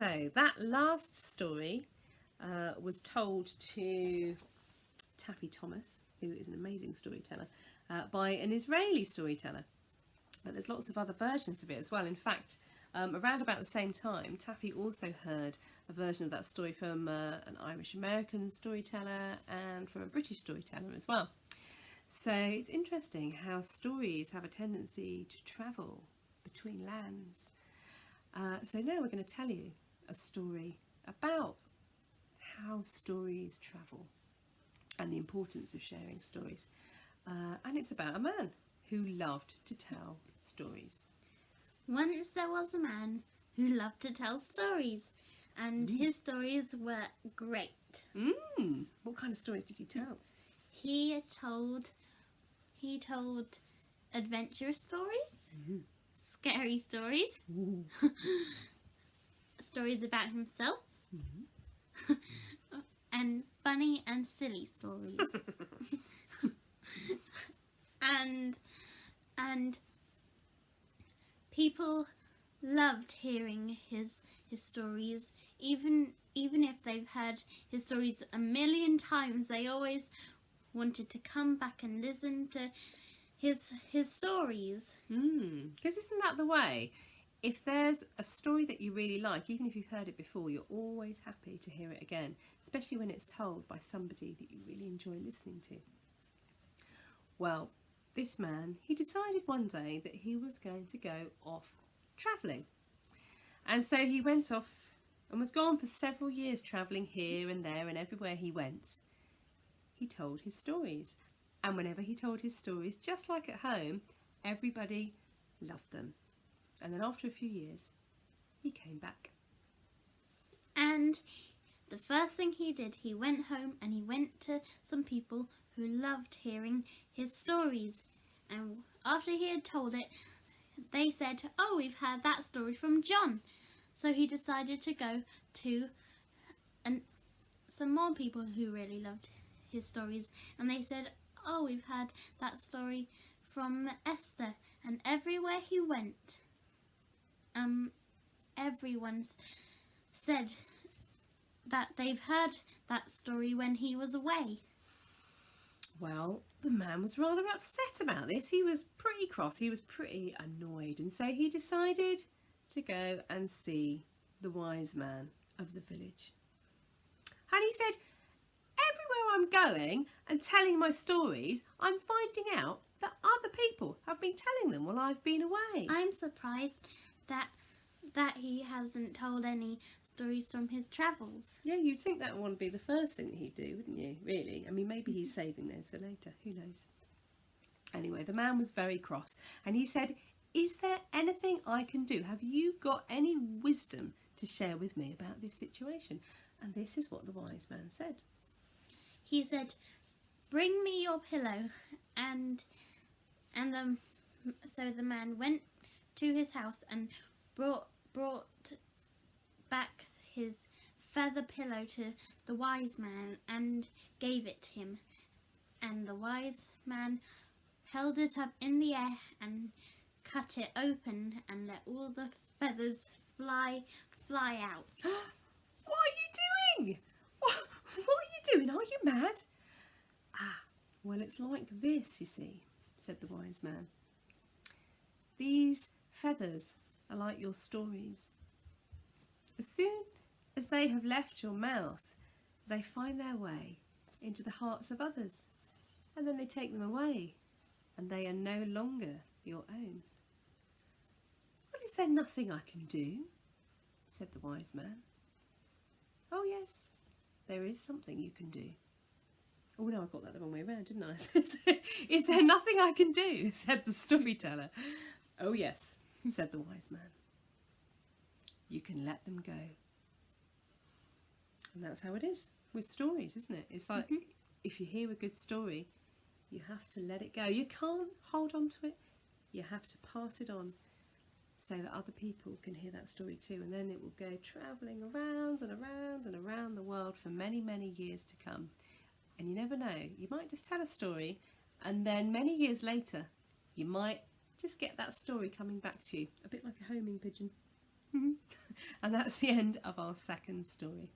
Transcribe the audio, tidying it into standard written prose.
So that last story was told to Taffy Thomas, who is an amazing storyteller, by an Israeli storyteller. But there's lots of other versions of it as well. In fact, around about the same time, Taffy also heard a version of that story from an Irish-American storyteller and from a British storyteller as well. So it's interesting how stories have a tendency to travel between lands. So now we're going to tell you a story about how stories travel and the importance of sharing stories. And it's about a man who loved to tell stories. Once there was a man who loved to tell stories, and his stories were great. What kind of stories did he tell? He told adventurous stories, scary stories, stories about himself, and funny and silly stories. and people loved hearing his stories, even if they've heard his stories a million times. They always wanted to come back and listen to his stories. Because isn't that the way? If there's a story that you really like, even if you've heard it before, you're always happy to hear it again, especially when it's told by somebody that you really enjoy listening to. Well, this man, he decided one day that he was going to go off travelling. And so he went off and was gone for several years, travelling here and there and everywhere he went. He told his stories. And whenever he told his stories, just like at home, everybody loved them. And then after a few years, he came back. And the first thing he did, he went home and he went to some people who loved hearing his stories. And after he had told it, they said, "Oh, we've heard that story from John." So he decided to go to some more people who really loved his stories. And they said, "Oh, we've heard that story from Esther." And everywhere he went, everyone said that they've heard that story when he was away. Well, the man was rather upset about this. He was pretty cross, he was pretty annoyed, and so he decided to go and see the wise man of the village. And he said, "Everywhere I'm going and telling my stories, I'm finding out that other people have been telling them while I've been away." I'm surprised that he hasn't told any stories from his travels. Yeah, you'd think that would be the first thing that he'd do, wouldn't you? Really? I mean, maybe he's saving those for later. Who knows? Anyway, the man was very cross and he said, "Is there anything I can do? Have you got any wisdom to share with me about this situation?" And this is what the wise man said. He said, "Bring me your pillow." So the man went to his house and brought back his feather pillow to the wise man and gave it to him. And the wise man held it up in the air and cut it open and let all the feathers fly out. What are you doing? What are you doing? Are you mad? Well, it's like this, you see, said the wise man. These feathers are like your stories. As soon as they have left your mouth, they find their way into the hearts of others, and then they take them away, and they are no longer your own. "Well, is there nothing I can do?" said the wise man. "Oh yes, there is something you can do." Oh no, I got that the wrong way around, didn't I? "Is there nothing I can do?" said the storyteller. "Oh yes," said the wise man. "You can let them go." And that's how it is with stories, isn't it? It's like if you hear a good story, you have to let it go. You can't hold on to it. You have to pass it on so that other people can hear that story too. And then it will go travelling around and around and around the world for many, many years to come. And you never know, you might just tell a story and then many years later, you might just get that story coming back to you, a bit like a homing pigeon. And that's the end of our second story.